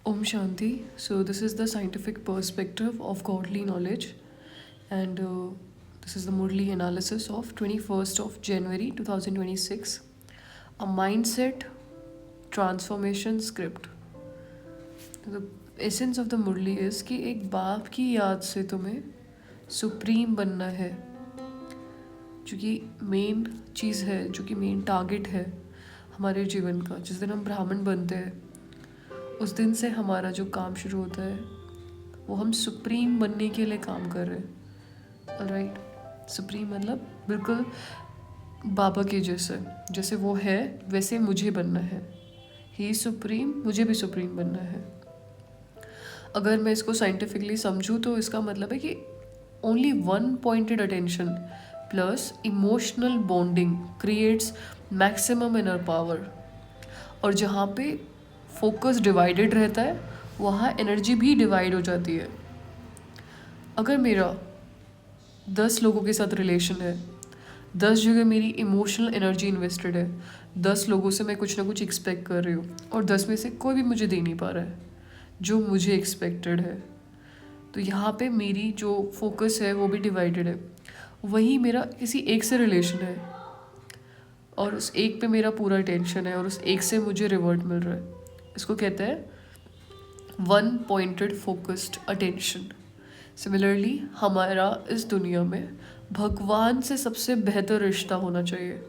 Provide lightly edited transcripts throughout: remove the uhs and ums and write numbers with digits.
Om Shanti. So, this is the scientific perspective of godly knowledge, and this is the Murli analysis of 21st of January 2026. A mindset transformation script. The essence of the Murli is कि एक बाप की याद से तुम्हें supreme बनना है, जो कि मेन चीज़ है, जो कि मेन टारगेट है हमारे जीवन का। जिस दिन हम ब्राह्मण बनते हैं उस दिन से हमारा जो काम शुरू होता है वो हम सुप्रीम बनने के लिए काम कर रहे हैं। ऑलराइट, सुप्रीम मतलब बिल्कुल बाबा के जैसे वो है वैसे मुझे बनना है। ही सुप्रीम, मुझे भी सुप्रीम बनना है। अगर मैं इसको साइंटिफिकली समझूँ तो इसका मतलब है कि only one pointed attention plus emotional bonding creates maximum inner power. और जहाँ पे फोकस डिवाइडेड रहता है वहाँ एनर्जी भी डिवाइड हो जाती है। अगर मेरा 10 लोगों के साथ रिलेशन है, 10 जगह मेरी इमोशनल एनर्जी इन्वेस्टेड है, 10 लोगों से मैं कुछ ना कुछ एक्सपेक्ट कर रही हूँ और 10 में से कोई भी मुझे दे नहीं पा रहा है जो मुझे एक्सपेक्टेड है, तो यहाँ पे मेरी जो फोकस है वो भी डिवाइडेड है। वहीं मेरा किसी एक से रिलेशन है और उस एक पे मेरा पूरा अटेंशन है और उस एक से मुझे रिवॉर्ड मिल रहा है। इसको कहते हैं one pointed focused attention. Similarly हमारा इस दुनिया में भगवान से सबसे बेहतर रिश्ता होना चाहिए।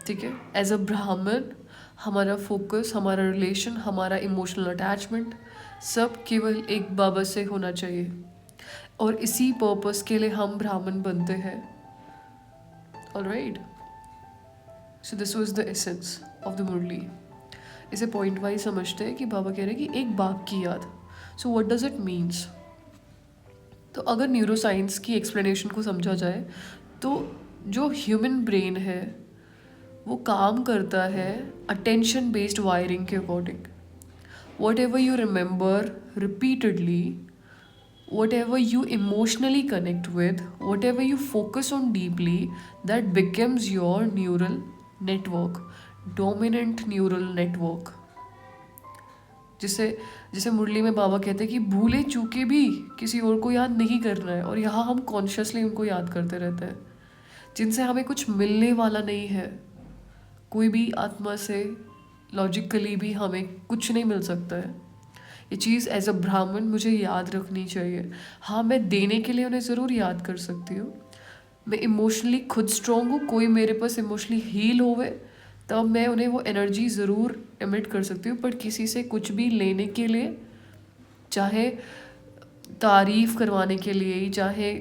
ठीक है, एज अ ब्राह्मण हमारा फोकस, हमारा रिलेशन, हमारा इमोशनल अटैचमेंट सब केवल एक बाबा से होना चाहिए और इसी पर्पस के लिए हम ब्राह्मण बनते हैं। Alright, so this was the essence of the Murli. इसे पॉइंट वाइज समझते हैं कि बाबा कह रहे हैं कि एक बाप की याद। So what does it means? तो अगर न्यूरोसाइंस की एक्सप्लेनेशन को समझा जाए तो जो ह्यूमन ब्रेन है वो काम करता है अटेंशन बेस्ड वायरिंग के according. What ever you remember repeatedly, what ever you emotionally connect with, what ever you focus on deeply, that becomes your neural network, dominant neural network. जिसे मुरली में बाबा कहते हैं कि भूले चूके भी किसी और को याद नहीं करना है, और यहाँ हम कॉन्शियसली उनको याद करते रहते हैं जिनसे हमें कुछ मिलने वाला नहीं है। कोई भी आत्मा से लॉजिकली भी हमें कुछ नहीं मिल सकता है। ये चीज़ एज अ ब्राह्मण मुझे याद रखनी चाहिए। हाँ, मैं देने के लिए उन्हें ज़रूर याद कर सकती हूँ। मैं इमोशनली खुद स्ट्रॉन्ग हूँ, कोई मेरे पास इमोशनली हील होवे तब मैं उन्हें वो एनर्जी ज़रूर एमिट कर सकती हूँ। बट किसी से कुछ भी लेने के लिए, चाहे तारीफ़ करवाने के लिए, चाहे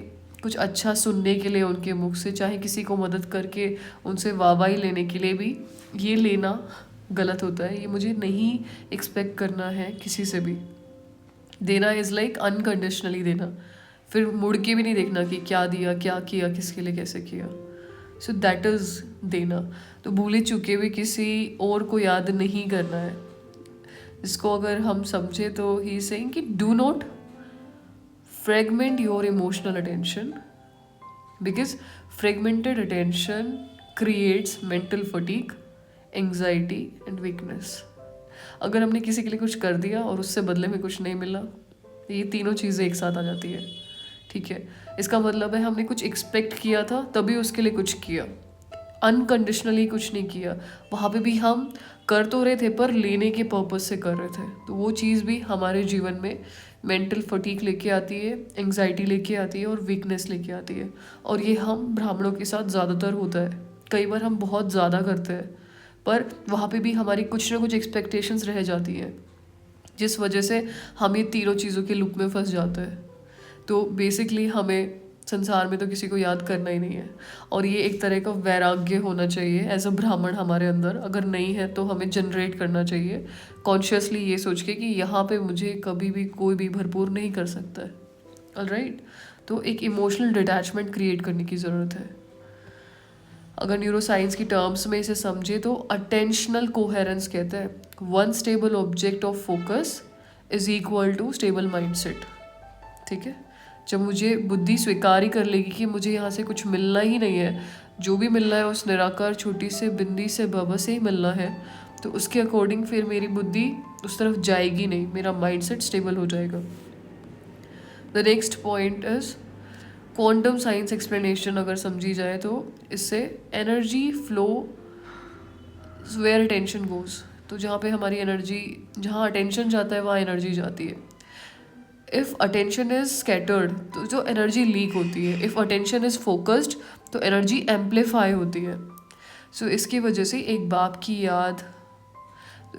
कुछ अच्छा सुनने के लिए उनके मुख से, चाहे किसी को मदद करके उनसे वाहवाही लेने के लिए भी, ये लेना गलत होता है। ये मुझे नहीं एक्सपेक्ट करना है किसी से भी। देना इज़ लाइक अनकंडीशनली देना, फिर मुड़ के भी नहीं देखना कि क्या दिया, क्या किया, किसके लिए, कैसे किया। सो दैट इज़ देना। तो भूले चुके भी किसी और को याद नहीं करना है। इसको अगर हम समझे तो ही सेइंग कि do not fragment your emotional attention, because fragmented attention creates mental fatigue, anxiety and weakness. अगर हमने किसी के लिए कुछ कर दिया और उससे बदले में कुछ नहीं मिला, ये तीनों चीज़ें एक साथ आ जाती है। ठीक है, इसका मतलब है हमने कुछ एक्सपेक्ट किया था तभी उसके लिए कुछ किया, अनकंडीशनली कुछ नहीं किया। वहाँ पे भी हम कर तो रहे थे पर लेने के पर्पस से कर रहे थे, तो वो चीज़ भी हमारे जीवन में मेंटल फटीक लेके आती है, एंग्जाइटी लेके आती है और वीकनेस लेके आती है। और ये हम ब्राह्मणों के साथ ज़्यादातर होता है। कई बार हम बहुत ज़्यादा करते हैं पर वहाँ पे भी हमारी कुछ ना कुछ एक्सपेक्टेशंस रह जाती हैं, जिस वजह से हम ये तीनों चीज़ों के लूप में फंस जाते हैं। तो बेसिकली हमें संसार में तो किसी को याद करना ही नहीं है, और ये एक तरह का वैराग्य होना चाहिए एज अ ब्राह्मण हमारे अंदर। अगर नहीं है तो हमें जनरेट करना चाहिए कॉन्शियसली, ये सोच के कि यहाँ पे मुझे कभी भी कोई भी भरपूर नहीं कर सकता है। ऑलराइट, तो एक इमोशनल डिटैचमेंट क्रिएट करने की ज़रूरत है। अगर न्यूरोसाइंस की टर्म्स में इसे समझे तो अटेंशनल कोहेरेंस कहते हैं one stable object of focus is equal to stable mindset. ठीक है, जब मुझे बुद्धि स्वीकार ही कर लेगी कि मुझे यहाँ से कुछ मिलना ही नहीं है, जो भी मिलना है उस निराकार छोटी से बिंदी से बाबा से ही मिलना है, तो उसके अकॉर्डिंग फिर मेरी बुद्धि उस तरफ जाएगी नहीं, मेरा माइंडसेट स्टेबल हो जाएगा। The next point is quantum science explanation अगर समझी जाए तो इससे energy flow where attention goes, तो जहाँ पे हमारी एनर्जी, जहाँ अटेंशन जाता है वहाँ एनर्जी जाती है। इफ़ अटेंशन इज स्कैटर्ड तो जो एनर्जी लीक होती है, इफ़ अटेंशन इज फोकस्ड तो एनर्जी एम्पलीफाई होती है। सो इसकी वजह से एक बाप की याद,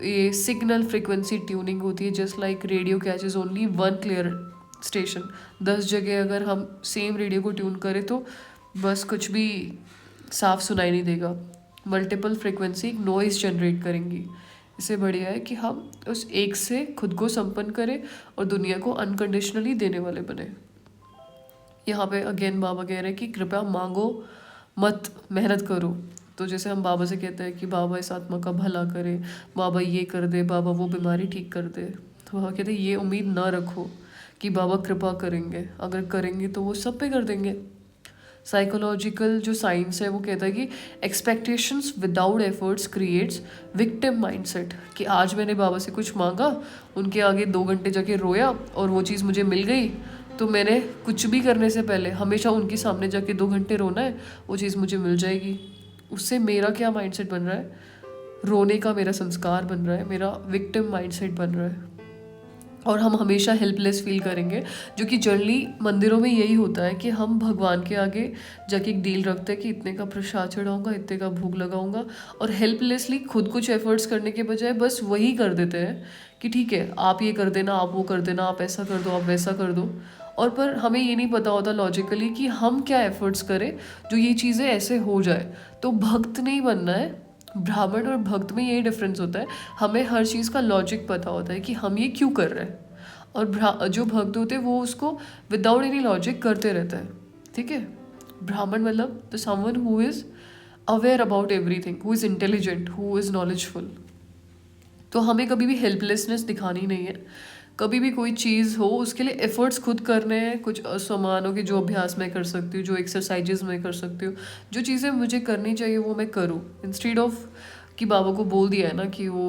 ये सिग्नल फ्रिक्वेंसी ट्यूनिंग होती है। Just like radio catches only one clear station, 10 जगह अगर हम सेम रेडियो को ट्यून करें तो बस कुछ भी साफ सुनाई नहीं देगा, मल्टीपल फ्रिक्वेंसी नॉइज जनरेट करेंगी। इससे बढ़िया है कि हम उस एक से खुद को संपन्न करें और दुनिया को अनकंडीशनली देने वाले बने। यहाँ पे अगेन बाबा कह रहे हैं कि कृपया मांगो मत, मेहनत करो। तो जैसे हम बाबा से कहते हैं कि बाबा इस आत्मा का भला करे, बाबा ये कर दे, बाबा वो बीमारी ठीक कर दे, तो बाबा कहते हैं ये उम्मीद ना रखो कि बाबा कृपा करेंगे, अगर करेंगे तो वो सब पे कर देंगे। साइकोलॉजिकल जो साइंस है वो कहता है कि expectations without efforts creates victim mindset, कि आज मैंने बाबा से कुछ मांगा, उनके आगे 2 घंटे जाके रोया और वो चीज़ मुझे मिल गई, तो मैंने कुछ भी करने से पहले हमेशा उनके सामने जाके 2 घंटे रोना है, वो चीज़ मुझे मिल जाएगी। उससे मेरा क्या माइंडसेट बन रहा है, रोने का मेरा संस्कार बन रहा है, मेरा विक्टिम माइंडसेट बन रहा है, और हम हमेशा हेल्पलेस फील करेंगे। जो कि जनरली मंदिरों में यही होता है कि हम भगवान के आगे जाके एक डील रखते हैं कि इतने का प्रसाद चढ़ाऊंगा, इतने का भोग लगाऊंगा, और हेल्पलेसली खुद कुछ एफर्ट्स करने के बजाय बस वही कर देते हैं कि ठीक है आप ये कर देना, आप वो कर देना, आप ऐसा कर दो, आप वैसा कर दो। और पर हमें ये नहीं पता होता लॉजिकली कि हम क्या एफर्ट्स करें जो ये चीज़ें ऐसे हो जाए। तो भक्त नहीं बनना है। ब्राह्मण और भक्त में यही डिफरेंस होता है, हमें हर चीज़ का लॉजिक पता होता है कि हम ये क्यों कर रहे हैं, और जो भक्त होते हैं वो उसको विदाउट एनी लॉजिक करते रहते हैं। ठीक है, ब्राह्मण मतलब the someone who is aware about everything, who is intelligent, who is knowledgeful. तो हमें कभी भी हेल्पलेसनेस दिखानी नहीं है। कभी भी कोई चीज़ हो उसके लिए एफर्ट्स खुद करने हैं, कुछ सामानों के जो अभ्यास मैं कर सकती हूँ, जो एक्सरसाइजेज मैं कर सकती हूँ, जो चीज़ें मुझे करनी चाहिए वो मैं करूँ, इंस्टेड ऑफ कि बाबा को बोल दिया है ना कि वो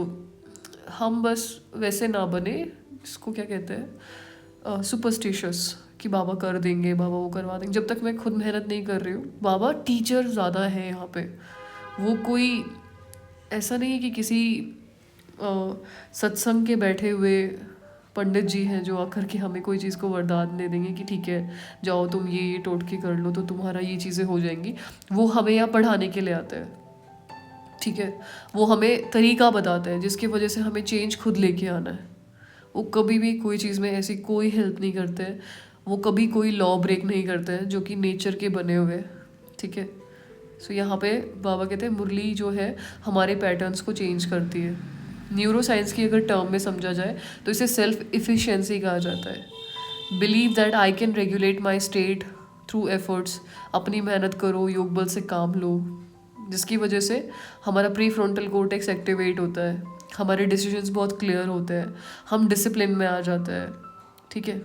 हम बस वैसे ना बने, इसको क्या कहते हैं, सुपरस्टिशियस, कि बाबा कर देंगे, बाबा वो करवा देंगे, जब तक मैं खुद मेहनत नहीं कर रही हूँ। बाबा टीचर ज़्यादा है यहाँ पे, वो कोई ऐसा नहीं है कि किसी सत्संग के बैठे हुए पंडित जी हैं जो आकर के हमें कोई चीज़ को वरदान दे देंगे कि ठीक है जाओ तुम ये टोटके कर लो तो तुम्हारा ये चीज़ें हो जाएंगी। वो हमें यहाँ पढ़ाने के लिए आते हैं। ठीक है, वो हमें तरीका बताते हैं जिसकी वजह से हमें चेंज खुद लेके आना है। वो कभी भी कोई चीज़ में ऐसी कोई हेल्प नहीं करते हैं, वो कभी कोई लॉ ब्रेक नहीं करते हैं जो कि नेचर के बने हुए। ठीक है, सो यहाँ पे बाबा कहते हैं मुरली जो है हमारे पैटर्न्स को चेंज करती है। न्यूरो साइंस की अगर टर्म में समझा जाए तो इसे सेल्फ इफिशिएंसी कहा जाता है। Believe that I can regulate my state through efforts, अपनी मेहनत करो, योग बल से काम लो, जिसकी वजह से हमारा प्री फ्रंटल कोर्टेक्स एक्टिवेट होता है, हमारे डिसीजंस बहुत क्लियर होते हैं, हम डिसिप्लिन में आ जाते हैं। ठीक है,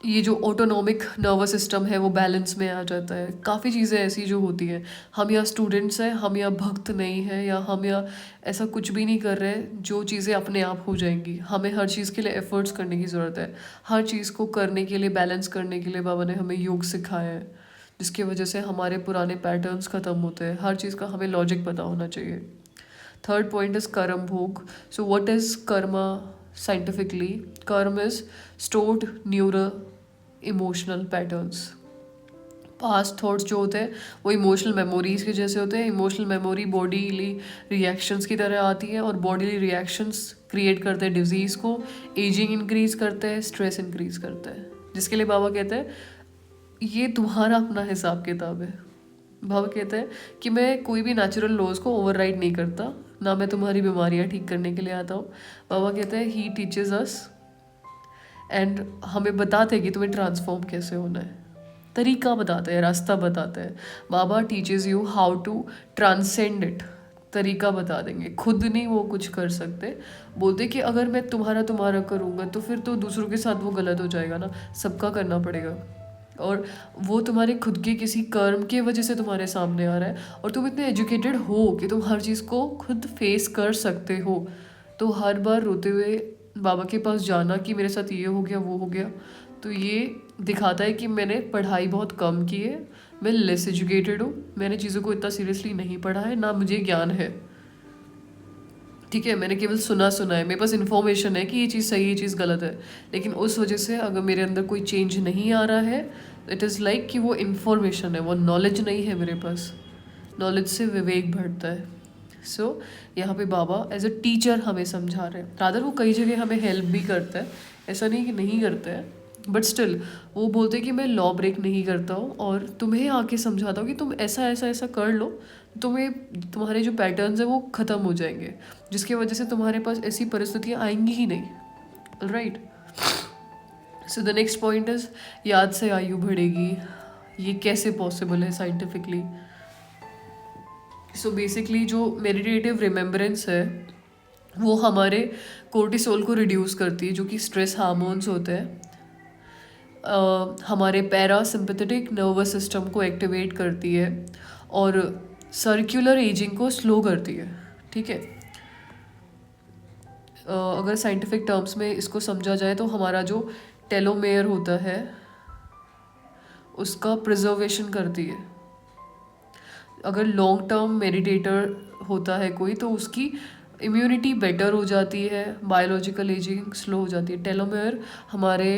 ये जो ऑटोनॉमिक नर्वस सिस्टम है वो बैलेंस में आ जाता है। काफ़ी चीज़ें ऐसी जो होती हैं, हम या स्टूडेंट्स हैं, हम या भक्त नहीं हैं, या हम या ऐसा कुछ भी नहीं कर रहे हैं जो चीज़ें अपने आप हो जाएंगी। हमें हर चीज़ के लिए एफर्ट्स करने की ज़रूरत है। हर चीज़ को करने के लिए, बैलेंस करने के लिए बाबा ने हमें योग सिखाया है, जिसकी वजह से हमारे पुराने पैटर्न्स ख़त्म होते हैं। हर चीज़ का हमें लॉजिक पता होना चाहिए। थर्ड पॉइंट इज़ कर्म भोग। So what is karma scientifically? कर्म is stored neuro emotional patterns. Past thoughts जो होते हैं वो इमोशनल मेमोरीज के जैसे होते हैं। इमोशनल मेमोरी बॉडीली रिएक्शंस की तरह आती है, और बॉडीली रिएक्शंस क्रिएट करते हैं डिजीज़ को, एजिंग इंक्रीज करते हैं, स्ट्रेस इंक्रीज करता है, जिसके लिए बाबा कहते हैं ये तुम्हारा अपना हिसाब किताब है। बाबा कहते हैं कि मैं कोई भी नेचुरल लॉज को ओवरराइड नहीं करता, ना मैं तुम्हारी बीमारियां ठीक करने के लिए आता हूँ। बाबा कहते हैं ही टीचेज अस, एंड हमें बताते हैं कि तुम्हें ट्रांसफॉर्म कैसे होना है, तरीका बताते हैं, रास्ता बताते हैं। Baba teaches you how to transcend it, तरीका बता देंगे। खुद नहीं वो कुछ कर सकते, बोलते कि अगर मैं तुम्हारा करूँगा तो फिर तो दूसरों के साथ वो गलत हो जाएगा ना, सबका करना पड़ेगा। और वो तुम्हारे खुद के किसी कर्म के वजह से तुम्हारे सामने आ रहा है, और तुम इतने एजुकेटेड हो कि तुम हर चीज़ को खुद फेस कर सकते हो। तो हर बार रोते हुए बाबा के पास जाना कि मेरे साथ ये हो गया वो हो गया, तो ये दिखाता है कि मैंने पढ़ाई बहुत कम की है, मैं लेस एजुकेटेड हूँ, मैंने चीज़ों को इतना सीरियसली नहीं पढ़ा है, ना मुझे ज्ञान है। ठीक है, मैंने केवल सुना सुना है, मेरे पास इन्फॉर्मेशन है कि ये चीज़ सही है, ये चीज़ गलत है, लेकिन उस वजह से अगर मेरे अंदर कोई चेंज नहीं आ रहा है, इट इज़ लाइक कि वो इन्फॉर्मेशन है, वो नॉलेज नहीं है मेरे पास। नॉलेज से विवेक बढ़ता है। सो यहाँ पे बाबा एज अ टीचर हमें समझा रहे हैं, रादर वो कई जगह हमें हेल्प भी करता है, ऐसा नहीं कि नहीं करता है, बट स्टिल वो बोलते हैं कि मैं लॉ ब्रेक नहीं करता हूँ और तुम्हें आके समझाता हूँ कि तुम ऐसा ऐसा ऐसा कर लो, तुम्हें तुम्हारे जो पैटर्न्स है वो ख़त्म हो जाएंगे, जिसकी वजह से तुम्हारे पास ऐसी परिस्थितियाँ आएंगी ही नहीं। Right. So the next point is याद से आयु बढ़ेगी। ये कैसे पॉसिबल है साइंटिफिकली? सो बेसिकली जो मेडिटेटिव रिमेम्बरेंस है वो हमारे कोर्टिसोल को रिड्यूस करती है, जो कि स्ट्रेस हार्मोन्स होते हैं। हमारे पैरासिम्पैथेटिक नर्वस सिस्टम को एक्टिवेट करती है और सर्कुलर एजिंग को स्लो करती है। ठीक है, अगर साइंटिफिक टर्म्स में इसको समझा जाए तो हमारा जो टेलोमेयर होता है उसका प्रिजर्वेशन करती है। अगर लॉन्ग टर्म मेडिटेटर होता है कोई तो उसकी इम्यूनिटी बेटर हो जाती है, बायोलॉजिकल एजिंग स्लो हो जाती है। टेलोमेयर हमारे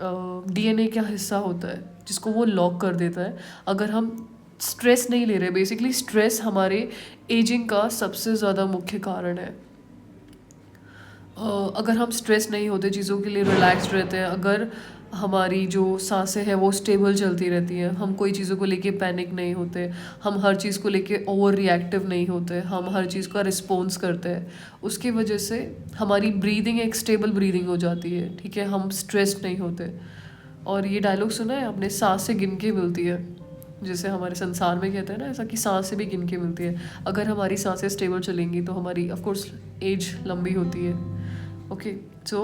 डीएनए का हिस्सा होता है जिसको वो लॉक कर देता है अगर हम स्ट्रेस नहीं ले रहे। बेसिकली स्ट्रेस हमारे एजिंग का सबसे ज़्यादा मुख्य कारण है। अगर हम स्ट्रेस नहीं होते, चीज़ों के लिए रिलैक्स्ड रहते हैं, अगर हमारी जो सांसें हैं वो स्टेबल चलती रहती हैं, हम कोई चीज़ों को लेके पैनिक नहीं होते, हम हर चीज़ को लेके ओवर रिएक्टिव नहीं होते, हम हर चीज़ का रिस्पॉन्स करते हैं, उसकी वजह से हमारी ब्रीदिंग एक स्टेबल ब्रीदिंग हो जाती है। ठीक है, हम स्ट्रेस्ड नहीं होते। और ये डायलॉग सुना है आपने, सांसें गिन के मिलती है, जैसे हमारे संसार में कहते हैं ना ऐसा कि सांसें भी गिन के मिलती है। अगर हमारी सांसें स्टेबल चलेंगी तो हमारी ऑफकोर्स एज लंबी होती है। ओके, सो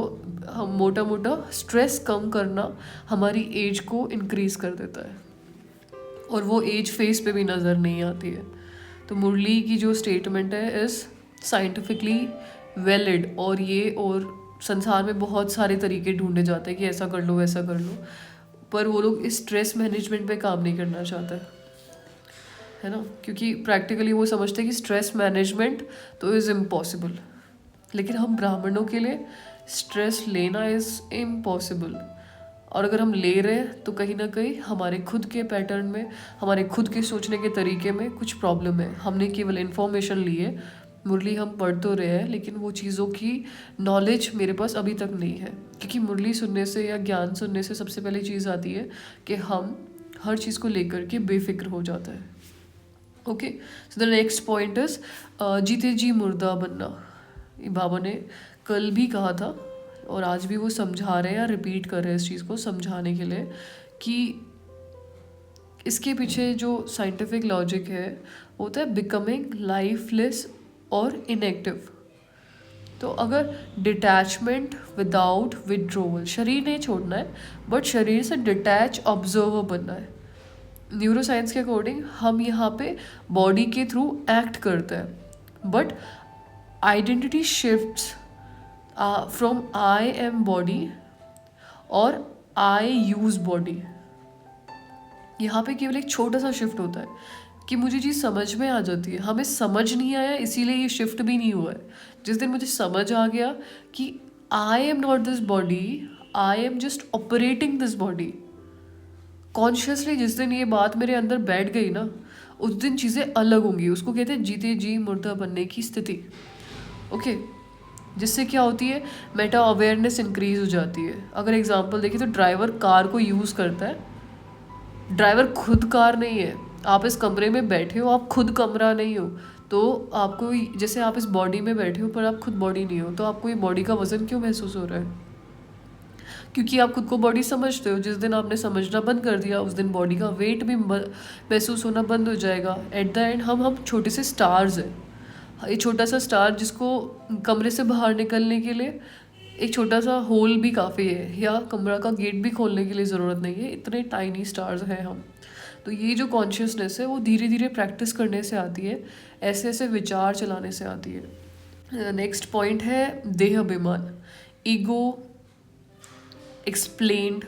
हम मोटा मोटा स्ट्रेस कम करना हमारी एज को इंक्रीज कर देता है और वो एज फेस पे भी नज़र नहीं आती है। तो मुरली की जो स्टेटमेंट है इज़ साइंटिफिकली वैलिड, और संसार में बहुत सारे तरीके ढूंढे जाते हैं कि ऐसा कर लो वैसा कर लो, पर वो लोग इस स्ट्रेस मैनेजमेंट पे काम नहीं करना चाहते, है ना, क्योंकि प्रैक्टिकली वो समझते हैं कि स्ट्रेस मैनेजमेंट तो इज़ इम्पॉसिबल। लेकिन हम ब्राह्मणों के लिए स्ट्रेस लेना इज़ इम्पॉसिबल, और अगर हम ले रहे हैं तो कहीं ना कहीं हमारे खुद के पैटर्न में, हमारे खुद के सोचने के तरीके में कुछ प्रॉब्लम है। हमने केवल इन्फॉर्मेशन ली है, मुरली हम पढ़ तो रहे हैं लेकिन वो चीज़ों की नॉलेज मेरे पास अभी तक नहीं है, क्योंकि मुरली सुनने से या ज्ञान सुनने से सबसे पहली चीज़ आती है कि हम हर चीज़ को लेकर के बेफिक्र हो जाता है। Okay, so the next point is जीते जी मुर्दा बनना। बाबा ने कल भी कहा था और आज भी वो समझा रहे हैं या रिपीट कर रहे हैं इस चीज़ को समझाने के लिए कि इसके पीछे जो साइंटिफिक लॉजिक है होता है बिकमिंग लाइफलेस और इनएक्टिव। तो अगर डिटैचमेंट विदाउट विड्रोवल, शरीर नहीं छोड़ना है बट शरीर से डिटैच ऑब्जर्वर बनना है। न्यूरोसाइंस के अकॉर्डिंग हम यहाँ पे बॉडी के थ्रू एक्ट करते हैं, but identity shifts from I am body और आई यूज बॉडी। यहाँ पे केवल एक छोटा सा शिफ्ट होता है कि मुझे चीज़ समझ में आ जाती है, हमें समझ नहीं आया इसीलिए ये शिफ्ट भी नहीं हुआ है। जिस दिन मुझे समझ आ गया कि I am not this body, I am just operating this body consciously, जिस दिन ये बात मेरे अंदर बैठ गई ना उस दिन चीज़ें अलग होंगी। उसको कहते हैं जीते जी मुर्दा बनने की स्थिति। ओके, जिससे क्या होती है, मेटा अवेयरनेस इंक्रीज हो जाती है। अगर एग्जांपल देखिए तो ड्राइवर कार को यूज़ करता है, ड्राइवर खुद कार नहीं है। आप इस कमरे में बैठे हो, आप खुद कमरा नहीं हो, तो आपको जैसे आप इस बॉडी में बैठे हो पर आप खुद बॉडी नहीं हो, तो आपको ये बॉडी का वजन क्यों महसूस हो रहा है? क्योंकि आप खुद को बॉडी समझते हो। जिस दिन आपने समझना बंद कर दिया उस दिन बॉडी का वेट भी महसूस होना बंद हो जाएगा। एट द एंड हम छोटे से स्टार्स हैं, ये छोटा सा स्टार जिसको कमरे से बाहर निकलने के लिए एक छोटा सा होल भी काफ़ी है, या कमरा का गेट भी खोलने के लिए ज़रूरत नहीं है, इतने टाइनी स्टार्स हैं हम। तो ये जो कॉन्शियसनेस है वो धीरे धीरे प्रैक्टिस करने से आती है, ऐसे ऐसे विचार चलाने से आती है। नेक्स्ट पॉइंट है देह अभिमान। ईगो एक्सप्लेन्ड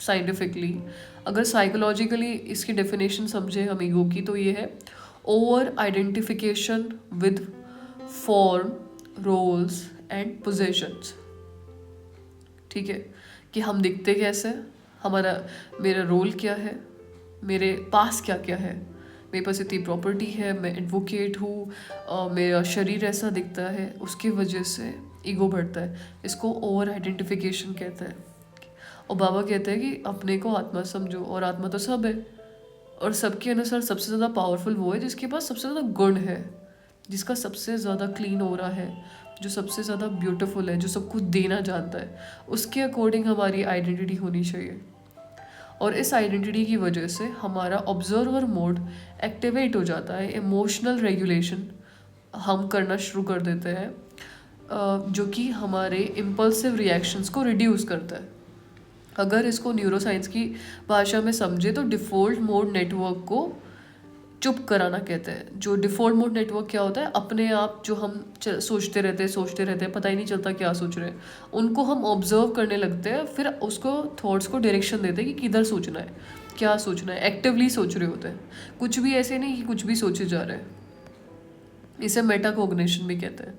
साइंटिफिकली, अगर साइकोलॉजिकली इसकी डेफिनेशन समझे हम ईगो की, तो ये है over identification with form, roles and possessions. ठीक है, कि हम दिखते कैसे, हमारा मेरा रोल क्या है, मेरे पास क्या क्या है, मेरे पास इतनी प्रॉपर्टी है, मैं एडवोकेट हूँ, मेरा शरीर ऐसा दिखता है, उसकी वजह से ईगो बढ़ता है। इसको ओवर आइडेंटिफिकेशन कहते हैं। और बाबा कहते हैं कि अपने को आत्मा समझो, और आत्मा तो सब है, और सबके अनुसार सबसे ज़्यादा पावरफुल वो है जिसके पास सबसे ज़्यादा गुण है, जिसका सबसे ज़्यादा क्लीन हो रहा है, जो सबसे ज़्यादा ब्यूटीफुल है, जो सब कुछ देना जानता है। उसके अकॉर्डिंग हमारी आइडेंटिटी होनी चाहिए, और इस आइडेंटिटी की वजह से हमारा ऑब्जर्वर मोड एक्टिवेट हो जाता है। इमोशनल रेगुलेशन हम करना शुरू कर देते हैं, जो कि हमारे इम्पल्सिव रिएक्शंस को रिड्यूस करता है। अगर इसको न्यूरोसाइंस की भाषा में समझे तो डिफ़ॉल्ट मोड नेटवर्क को चुप कराना कहते हैं। जो डिफ़ॉल्ट मोड नेटवर्क क्या होता है, अपने आप जो हम सोचते रहते हैं, पता ही नहीं चलता क्या सोच रहे हैं, उनको हम ऑब्जर्व करने लगते हैं, फिर उसको थॉट्स को डायरेक्शन देते हैं कि किधर सोचना है, क्या सोचना है, एक्टिवली सोच रहे होते हैं, कुछ भी ऐसे नहीं कि कुछ भी सोचे जा रहे हैं। इसे मेटाकोग्निशन भी कहते हैं,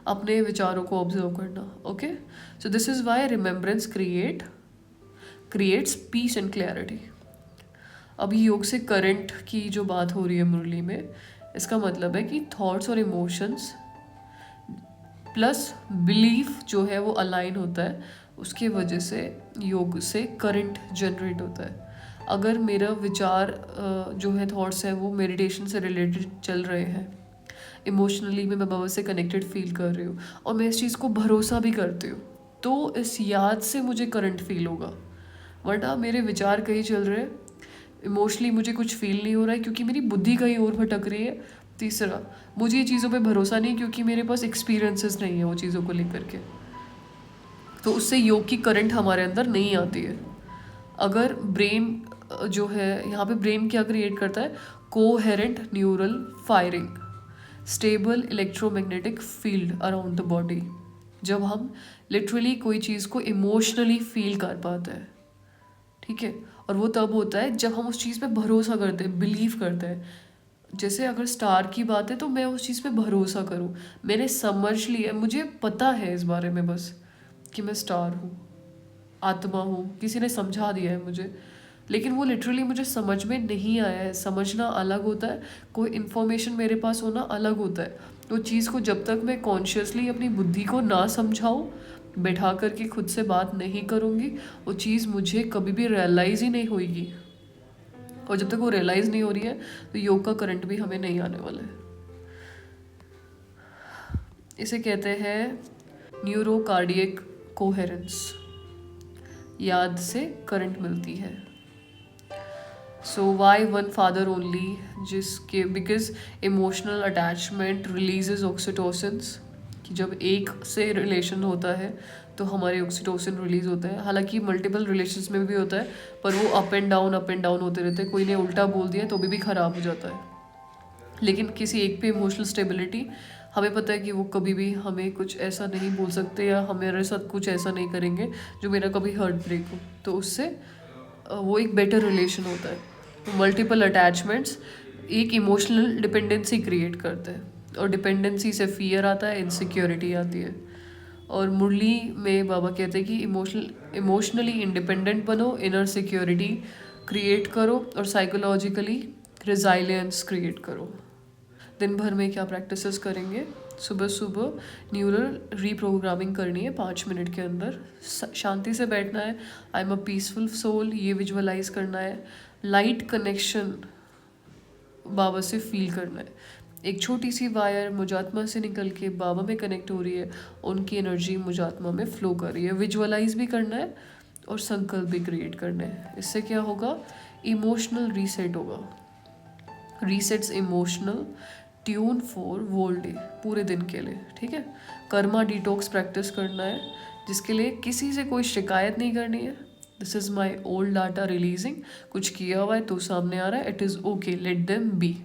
अपने विचारों को ऑब्जर्व करना। Okay, so this is why remembrance creates peace and clarity. अभी योग से करंट की जो बात हो रही है मुरली में, इसका मतलब है कि थॉट्स और इमोशंस प्लस बिलीफ जो है वो अलाइन होता है, उसके वजह से योग से करंट जनरेट होता है। अगर मेरा विचार जो है थॉट्स है वो मेडिटेशन से रिलेटेड चल रहे हैं, इमोशनली मैं बाबा से कनेक्टेड फील कर रही हूँ, और मैं इस चीज़ को भरोसा भी करती हूँ, तो इस याद से मुझे करंट फील होगा। वरना मेरे विचार कहीं चल रहे हैं, इमोशनली मुझे कुछ फील नहीं हो रहा है क्योंकि मेरी बुद्धि कहीं और भटक रही है। तीसरा, मुझे ये चीज़ों पे भरोसा नहीं क्योंकि मेरे पास एक्सपीरियंसेस नहीं है वो चीज़ों को लेकर के, तो उससे योग की करंट हमारे अंदर नहीं आती है। अगर ब्रेन जो है, यहाँ पे ब्रेन क्या क्रिएट करता है, coherent neural firing, stable electromagnetic field around the body. जब हम लिटरली कोई चीज़ को इमोशनली फील कर पाते हैं, ठीक है, और वो तब होता है जब हम उस चीज़ पे भरोसा करते हैं, बिलीव करते हैं। जैसे अगर स्टार की बात है तो मैं उस चीज़ पे भरोसा करूँ, मैंने समझ लिया, मुझे पता है इस बारे में बस कि मैं स्टार हूँ, आत्मा हूँ, किसी ने समझा दिया है मुझे, लेकिन वो लिटरली मुझे समझ में नहीं आया है। समझना अलग होता है, कोई इन्फॉर्मेशन मेरे पास होना अलग होता है। तो चीज़ को जब तक मैं कॉन्शियसली अपनी बुद्धि को ना समझाऊँ, बैठा करके खुद से बात नहीं करूँगी, वो चीज़ मुझे कभी भी रियलाइज़ ही नहीं होगी। और जब तक वो रियलाइज़ नहीं हो रही है तो योग का करंट भी हमें नहीं आने वाला है। इसे कहते हैं न्यूरोकार्डियक कोहेरेंस, याद से करंट मिलती है। सो वाई वन फादर ओनली, जिसके बिकॉज इमोशनल अटैचमेंट रिलीजेज ऑक्सीटोसिन्स, कि जब एक से रिलेशन होता है तो हमारे ऑक्सीटोसिन रिलीज होता है। हालांकि मल्टीपल रिलेशंस में भी होता है, पर वो अप एंड डाउन होते रहते हैं। कोई ने उल्टा बोल दिया तो भी ख़राब हो जाता है, लेकिन किसी एक पे इमोशनल स्टेबिलिटी, हमें पता है कि वो कभी भी हमें कुछ ऐसा नहीं बोल सकते या हमारे साथ कुछ ऐसा नहीं करेंगे जो मेरा कभी हर्ट ब्रेक हो, तो उससे वो एक बेटर रिलेशन होता है। मल्टीपल अटैचमेंट्स एक इमोशनल डिपेंडेंसी क्रिएट करते हैं, और डिपेंडेंसी से फियर आता है, इनसिक्योरिटी आती है। और मुरली में बाबा कहते हैं कि इमोशनली इंडिपेंडेंट बनो, इनर सिक्योरिटी क्रिएट करो, और साइकोलॉजिकली रिजाइलियंस क्रिएट करो। दिन भर में क्या प्रैक्टिसेस करेंगे, सुबह सुबह न्यूरल रीप्रोग्रामिंग करनी है 5 मिनट के अंदर, शांति से बैठना है, I am a peaceful soul, ये विजुअलाइज करना है, लाइट कनेक्शन बाबा से फील करना है। एक छोटी सी वायर मुजात्मा से निकल के बाबा में कनेक्ट हो रही है, उनकी एनर्जी मुजात्मा में फ्लो कर रही है। विजुअलाइज भी करना है और संकल्प भी क्रिएट करना है। इससे क्या होगा, इमोशनल रीसेट होगा। Resets emotional tune for whole day, पूरे दिन के लिए, ठीक है। कर्मा डिटॉक्स प्रैक्टिस करना है, जिसके लिए किसी से कोई शिकायत नहीं करनी है। This is my old data releasing, कुछ किया हुआ है तो सामने आ रहा है, it is okay, let them be.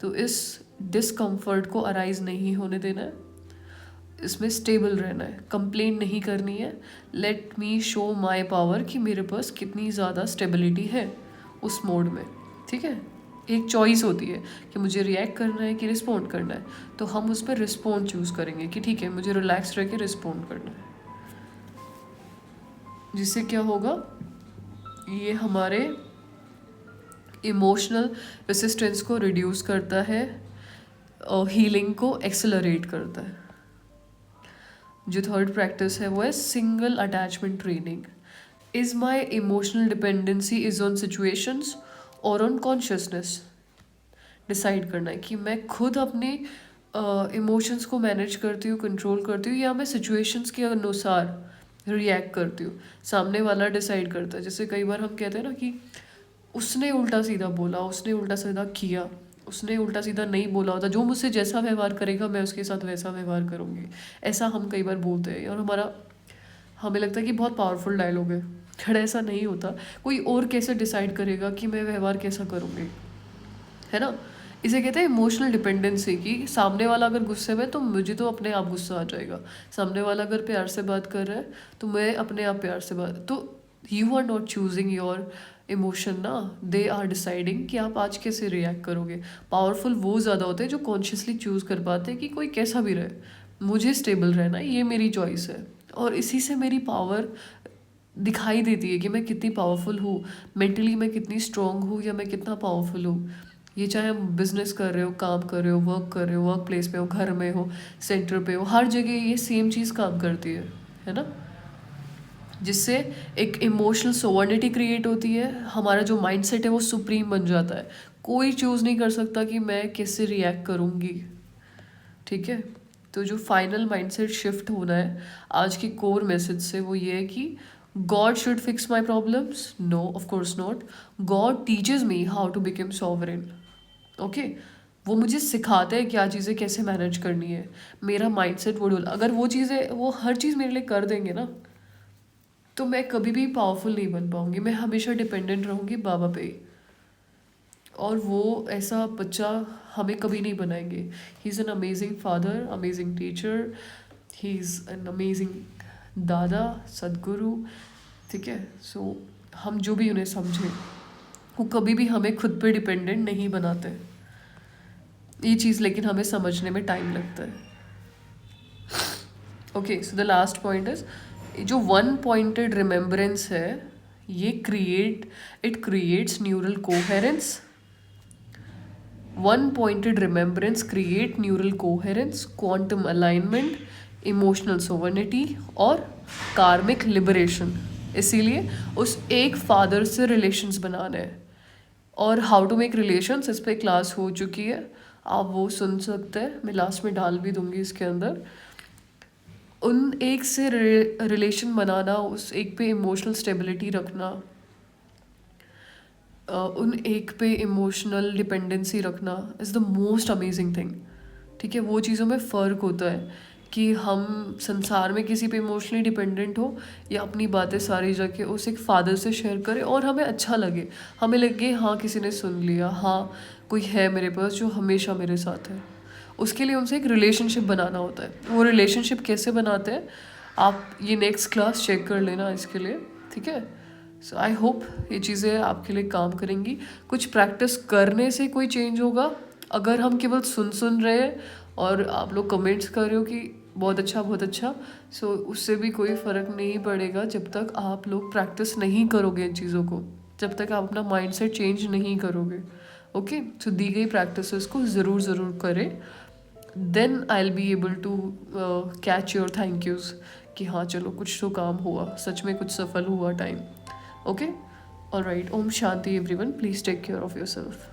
तो इस डिसकम्फर्ट को अराइज नहीं होने देना है, इसमें स्टेबल रहना है, कंप्लेन नहीं करनी है। Let me show my power कि मेरे पास कितनी ज़्यादा स्टेबिलिटी है उस मोड में, ठीक है। एक चॉइस होती है कि मुझे रिएक्ट करना है कि रिस्पॉन्ड करना है, तो हम उस पर रिस्पॉन्ड चूज़ करेंगे कि ठीक है मुझे रिलैक्स रह के रिस्पॉन्ड करना है। जिससे क्या होगा, ये हमारे इमोशनल रेसिस्टेंस को रिड्यूस करता है और हीलिंग को एक्सेलरेट करता है। जो थर्ड प्रैक्टिस है वो है single attachment training. Is my emotional dependency is on situations और ऑन कॉन्शियसनेस। डिसाइड करना है कि मैं खुद अपने इमोशंस को मैनेज करती हूँ, कंट्रोल करती हूँ, या मैं सिचुएशंस के अनुसार रिएक्ट करती हूँ। सामने वाला डिसाइड करता है। जैसे कई बार हम कहते हैं ना कि उसने उल्टा सीधा बोला, उसने उल्टा सीधा किया, उसने उल्टा सीधा नहीं बोला होता, जो मुझसे जैसा व्यवहार करेगा मैं उसके साथ वैसा व्यवहार करूँगी, ऐसा हम कई बार बोलते हैं और हमें लगता है कि बहुत पावरफुल डायलॉग है, बट ऐसा नहीं होता। कोई और कैसे डिसाइड करेगा कि मैं व्यवहार कैसा करूँगी, है ना। इसे कहते हैं इमोशनल डिपेंडेंसी, कि सामने वाला अगर गुस्से में तो मुझे तो अपने आप गुस्सा आ जाएगा, सामने वाला अगर प्यार से बात कर रहा है तो मैं अपने आप प्यार से बात, तो you are not choosing your emotion ना, दे आर डिसाइडिंग कि आप आज कैसे रिएक्ट करोगे। पावरफुल वो ज़्यादा होते हैं जो कॉन्शियसली चूज़ कर पाते हैं कि कोई कैसा भी रहे, मुझे स्टेबल रहना है, ये मेरी चॉइस है, और इसी से मेरी पावर दिखाई देती है कि मैं कितनी पावरफुल हूँ, मेंटली मैं कितनी स्ट्रांग हूँ या मैं कितना पावरफुल हूँ। ये चाहे हम बिजनेस कर रहे हो, काम कर रहे हो, वर्क कर रहे हो, वर्क प्लेस पे हो, घर में हो, सेंटर पे हो, हर जगह ये सेम चीज़ काम करती है ना। जिससे एक इमोशनल सोवर्निटी क्रिएट होती है, हमारा जो माइंडसेट है वो सुप्रीम बन जाता है। कोई चूज़ नहीं कर सकता कि मैं कैसे रिएक्ट करूँगी, ठीक है। तो जो फाइनल माइंडसेट शिफ्ट होना है आज की कोर मैसेज से वो ये है कि God should fix my problems, no of course not. God teaches me how to become sovereign, okay. वो मुझे सिखाते हैं क्या चीज़ें कैसे मैनेज करनी है, मेरा माइंडसेट वो डोल, अगर वो चीज़ें वो हर चीज़ मेरे लिए कर देंगे ना, तो मैं कभी भी पावरफुल नहीं बन पाऊंगी, मैं हमेशा डिपेंडेंट रहूंगी बाबा पे ही। और वो ऐसा बच्चा हमें कभी नहीं बनाएंगे। He is an amazing father, amazing teacher, he is an amazing दादा, सदगुरु, ठीक है। सो हम जो भी उन्हें समझें, वो कभी भी हमें खुद पे डिपेंडेंट नहीं बनाते, ये चीज़ लेकिन हमें समझने में टाइम लगता है। Okay, so the last point is, जो वन पॉइंटेड रिमेम्बरेंस है ये it creates neural coherence. One pointed remembrance create neural coherence, quantum alignment, emotional sovereignty और कार्मिक लिबरेशन। इसीलिए उस एक फादर से रिलेशंस बनाने हैं, और हाउ टू मेक रिलेशंस इस पे क्लास हो चुकी है, आप वो सुन सकते हैं, मैं लास्ट में डाल भी दूंगी इसके अंदर। उन एक से रिलेशन बनाना, उस एक पे इमोशनल स्टेबिलिटी रखना, उन एक पे इमोशनल डिपेंडेंसी रखना is the most amazing thing, ठीक है। वो चीज़ों में फ़र्क होता है कि हम संसार में किसी पे इमोशनली डिपेंडेंट हो या अपनी बातें सारी जाके उस एक फादर से शेयर करें और हमें अच्छा लगे, हमें लगे हाँ किसी ने सुन लिया, हाँ कोई है मेरे पास जो हमेशा मेरे साथ है। उसके लिए उनसे एक रिलेशनशिप बनाना होता है। वो रिलेशनशिप कैसे बनाते हैं आप ये नेक्स्ट क्लास चेक कर लेना इसके लिए, ठीक है। सो आई होप ये चीज़ें आपके लिए काम करेंगी। कुछ प्रैक्टिस करने से कोई चेंज होगा, अगर हम केवल सुन रहे हैं और आप लोग कमेंट्स कर रहे हो कि बहुत अच्छा बहुत अच्छा, सो उससे भी कोई फ़र्क नहीं पड़ेगा जब तक आप लोग प्रैक्टिस नहीं करोगे इन चीज़ों को, जब तक आप अपना माइंडसेट चेंज नहीं करोगे, ओके। सो दी गई प्रैक्टिसेस को ज़रूर करें, then I will be able to catch your thank yous कि हाँ चलो कुछ तो काम हुआ, सच में कुछ सफल हुआ time, okay. Alright, Om Shanti everyone, please take care of yourself.